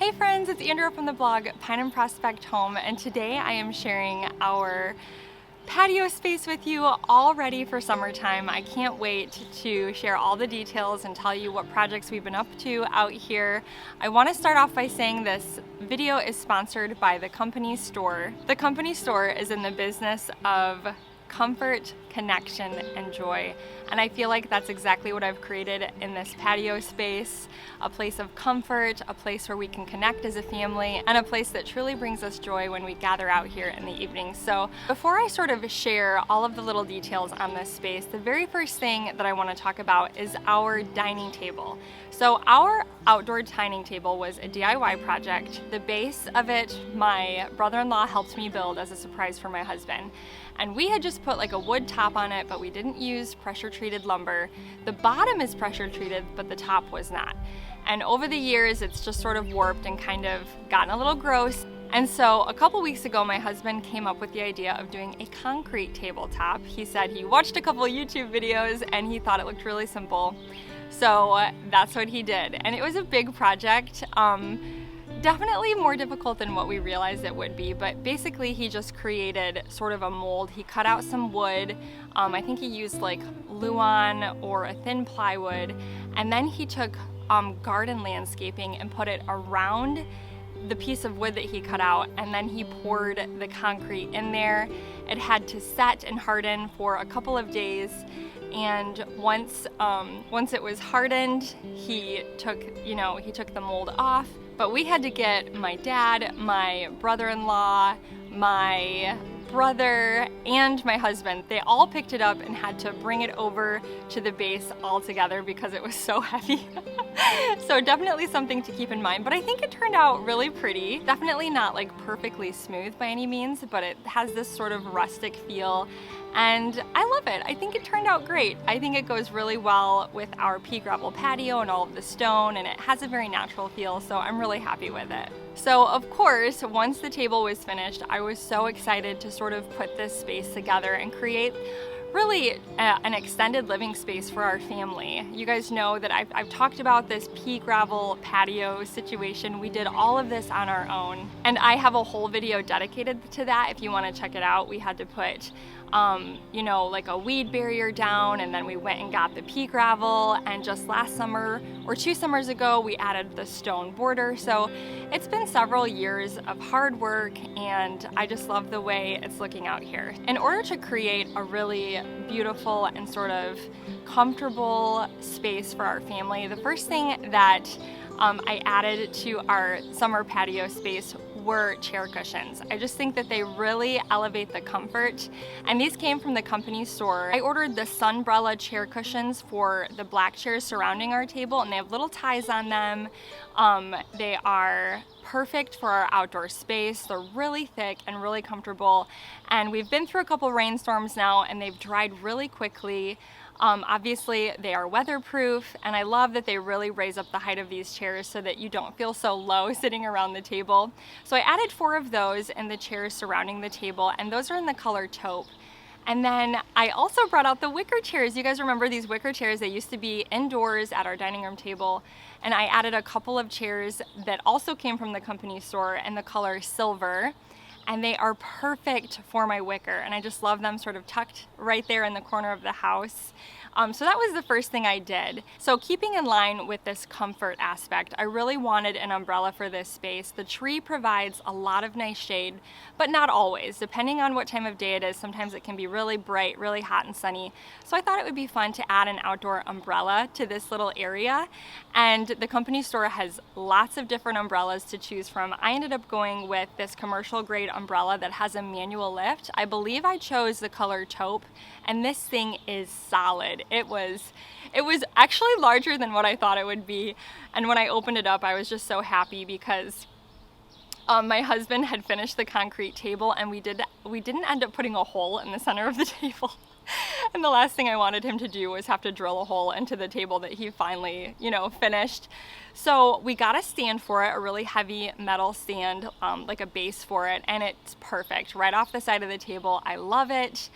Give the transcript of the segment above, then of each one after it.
Hey friends, it's Andrea from the blog Pine and Prospect Home, and today I am sharing our patio space with you, all ready for summertime. I can't wait to share all the details and tell you what projects we've been up to out here. I want to start off by saying this video is sponsored by the Company Store. The Company Store is in the business of comfort, connection, and joy. And I feel like that's exactly what I've created in this patio space, a place of comfort, a place where we can connect as a family, and a place that truly brings us joy when we gather out here in the evening. So before I sort of share all of the little details on this space, the very first thing that I want to talk about is our dining table. So our outdoor dining table was a DIY project. The base of it, my brother-in-law helped me build as a surprise for my husband. And we had just put like a wood top on it, but we didn't use pressure treated lumber. The bottom is pressure treated, but the top was not. And over the years, it's just sort of warped and kind of gotten a little gross. And so a couple weeks ago, my husband came up with the idea of doing a concrete tabletop. He said he watched a couple YouTube videos and he thought it looked really simple. So that's what he did. And it was a big project. Definitely more difficult than what we realized it would be, but basically he just created sort of a mold. He cut out some wood. I think he used like luan or a thin plywood, and then he took garden landscaping and put it around the piece of wood that he cut out, and then he poured the concrete in there. It had to set and harden for a couple of days, and once it was hardened, he took the mold off. But we had to get my dad, my brother-in-law, my brother, and my husband. They all picked it up and had to bring it over to the base all together because it was so heavy. So definitely something to keep in mind, but I think it turned out really pretty. Definitely not like perfectly smooth by any means, but it has this sort of rustic feel. And I love it. I think it turned out great. I think it goes really well with our pea gravel patio and all of the stone, and it has a very natural feel, so I'm really happy with it. So of course, once the table was finished, I was so excited to sort of put this space together and create really an extended living space for our family. You guys know that I've talked about this pea gravel patio situation. We did all of this on our own, and I have a whole video dedicated to that if you want to check it out. We had to put like a weed barrier down, and then we went and got the pea gravel, and just last summer or 2 summers ago we added the stone border. So it's been several years of hard work, and I just love the way it's looking out here. In order to create a really beautiful and sort of comfortable space for our family, the first thing that I added to our summer patio space were chair cushions. I just think that they really elevate the comfort, and these came from the Company Store. I ordered the Sunbrella chair cushions for the black chairs surrounding our table, and they have little ties on them. They are perfect for our outdoor space. They're really thick and really comfortable, and we've been through a couple rainstorms now, and they've dried really quickly. Obviously they are weatherproof, and I love that they really raise up the height of these chairs so that you don't feel so low sitting around the table. So I added 4 of those in the chairs surrounding the table, and those are in the color taupe. And then I also brought out the wicker chairs. You guys remember these wicker chairs? They used to be indoors at our dining room table, and I added a couple of chairs that also came from the Company Store in the color silver. And they are perfect for my wicker, and I just love them sort of tucked right there in the corner of the house. So that was the first thing I did. So keeping in line with this comfort aspect, I really wanted an umbrella for this space. The tree provides a lot of nice shade, but not always. Depending on what time of day it is, sometimes it can be really bright, really hot and sunny. So I thought it would be fun to add an outdoor umbrella to this little area. And the Company Store has lots of different umbrellas to choose from. I ended up going with this commercial grade umbrella that has a manual lift. I believe I chose the color taupe, and this thing is solid. It was actually larger than what I thought it would be, and when I opened it up I was just so happy because my husband had finished the concrete table, and we didn't end up putting a hole in the center of the table. And the last thing I wanted him to do was have to drill a hole into the table that he finally, finished. So we got a stand for it, a really heavy metal stand, like a base for it, and it's perfect right off the side of the table. I love it.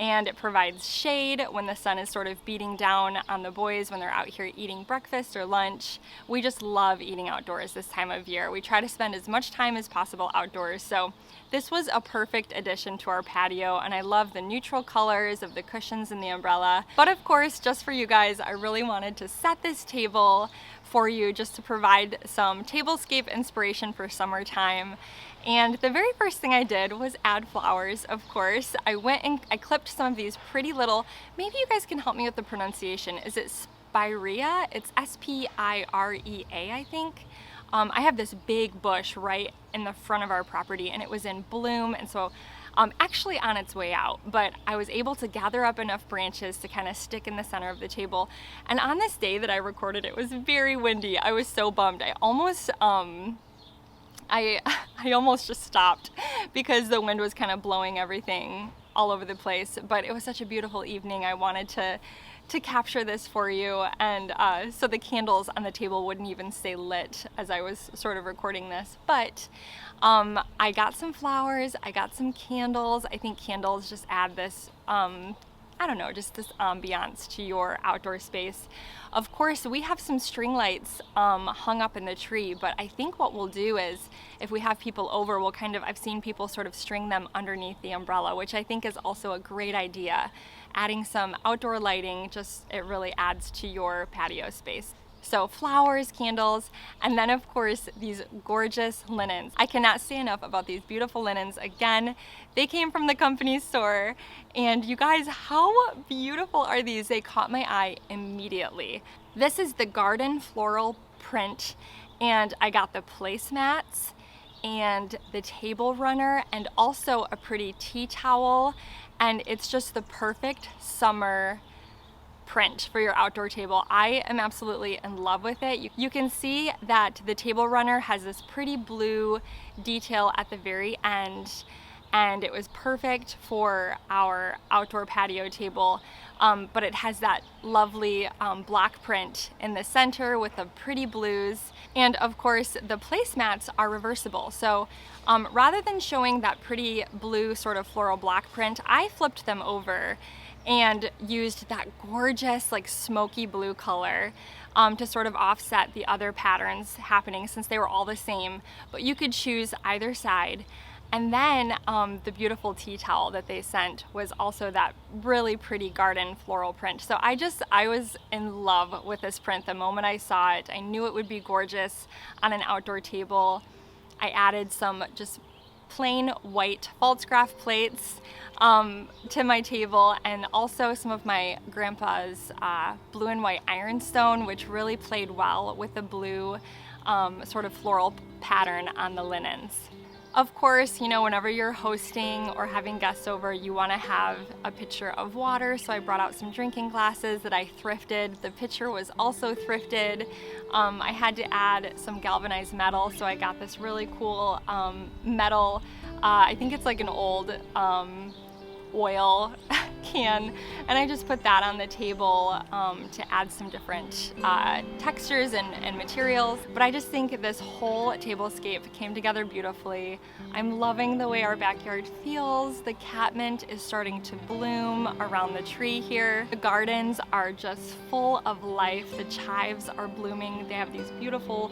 and it provides shade when the sun is sort of beating down on the boys when they're out here eating breakfast or lunch. We just love eating outdoors this time of year. We try to spend as much time as possible outdoors, so this was a perfect addition to our patio, and I love the neutral colors of the cushions and the umbrella. But of course, just for you guys, I really wanted to set this table for you just to provide some tablescape inspiration for summertime. And the very first thing I did was add flowers, of course. I went and I clipped some of these pretty little, maybe you guys can help me with the pronunciation. Is it spirea? It's S-P-I-R-E-A, I think. I have this big bush right in the front of our property, and it was in bloom, and so actually on its way out, but I was able to gather up enough branches to kind of stick in the center of the table. And on this day that I recorded, it was very windy. I was so bummed. I almost just stopped because the wind was kind of blowing everything all over the place, but it was such a beautiful evening. I wanted to capture this for you, and so the candles on the table wouldn't even stay lit as I was sort of recording this. But I got some flowers, I got some candles. I think candles just add this, I don't know, just this ambiance to your outdoor space. Of course, we have some string lights hung up in the tree, but I think what we'll do is if we have people over, we'll I've seen people sort of string them underneath the umbrella, which I think is also a great idea. Adding some outdoor lighting, it really adds to your patio space. So flowers, candles, and then of course these gorgeous linens. I cannot say enough about these beautiful linens. Again, they came from the company store, and you guys, how beautiful are these? They caught my eye immediately. This is the garden floral print, and I got the placemats and the table runner and also a pretty tea towel, and it's just the perfect summer print for your outdoor table. I am absolutely in love with it. You can see that the table runner has this pretty blue detail at the very end, and it was perfect for our outdoor patio table. But it has that lovely black print in the center with the pretty blues. And of course, the placemats are reversible. So rather than showing that pretty blue sort of floral black print, I flipped them over and used that gorgeous like smoky blue color to sort of offset the other patterns happening, since they were all the same, but you could choose either side. And then the beautiful tea towel that they sent was also that really pretty garden floral print. So I was in love with this print the moment I saw it. I knew it would be gorgeous on an outdoor table. I added some just plain white Pfaltzgraff plates to my table, and also some of my grandpa's blue and white ironstone, which really played well with the blue sort of floral pattern on the linens. Of course, you know, whenever you're hosting or having guests over, you want to have a pitcher of water, so I brought out some drinking glasses that I thrifted. The pitcher was also thrifted. I had to add some galvanized metal, so I got this really cool metal, I think it's like an old oil can, and I just put that on the table to add some different textures and materials. But I just think this whole tablescape came together beautifully. I'm loving the way our backyard feels. The catmint is starting to bloom around the tree here. The gardens are just full of life. The chives are blooming. They have these beautiful,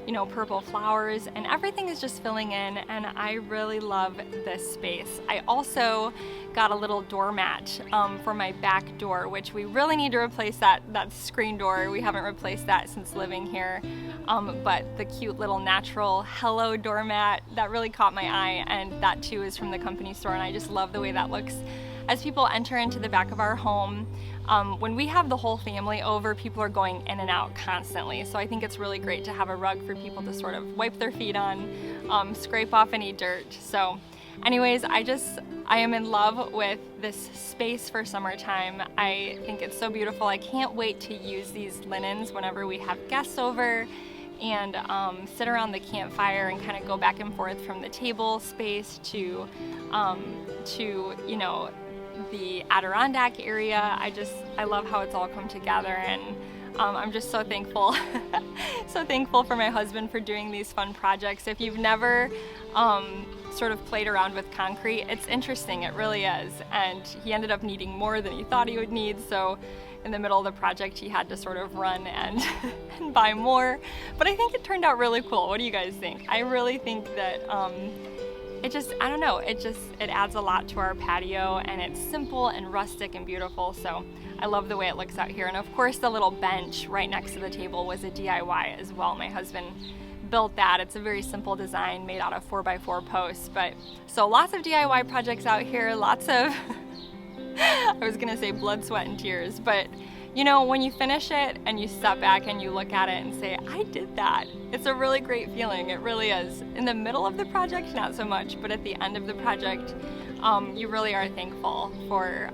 you know, purple flowers, and everything is just filling in, and I really love this space. I also got a little doormat for my back door, which we really need to replace that screen door. We haven't replaced that since living here, but the cute little natural hello doormat, that really caught my eye, and that too is from the company store, and I just love the way that looks as people enter into the back of our home. When we have the whole family over, people are going in and out constantly, so I think it's really great to have a rug for people to sort of wipe their feet on, scrape off any dirt. So anyways, I am in love with this space for summertime. I think it's so beautiful. I can't wait to use these linens whenever we have guests over, and sit around the campfire and kind of go back and forth from the table space to you know, the Adirondack area. I love how it's all come together, and I'm just so thankful, so thankful for my husband for doing these fun projects. If you've never sort of played around with concrete, it's interesting, it really is. And he ended up needing more than he thought he would need, so in the middle of the project he had to sort of run and, and buy more. But I think it turned out really cool. What do you guys think? I really think that it just, I don't know, it adds a lot to our patio, and it's simple and rustic and beautiful, so I love the way it looks out here. And of course the little bench right next to the table was a DIY as well. My husband built that. It's a very simple design made out of 4x4 posts. But so lots of DIY projects out here, lots of I was gonna say blood, sweat, and tears, but you know, when you finish it and you step back and you look at it and say, I did that, it's a really great feeling. It really is. In the middle of the project, not so much, but at the end of the project, you really are thankful for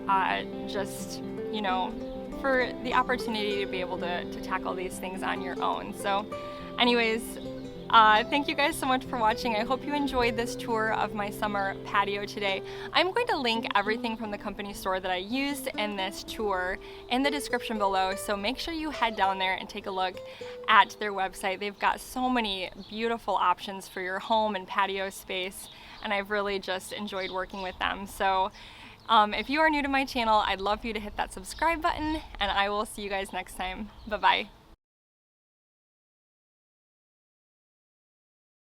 just, you know, for the opportunity to be able to tackle these things on your own. So anyways, thank you guys so much for watching. I hope you enjoyed this tour of my summer patio today. I'm going to link everything from the company store that I used in this tour in the description below, so make sure you head down there and take a look at their website. They've got so many beautiful options for your home and patio space, and I've really just enjoyed working with them. So if you are new to my channel, I'd love for you to hit that subscribe button, and I will see you guys next time. Bye-bye.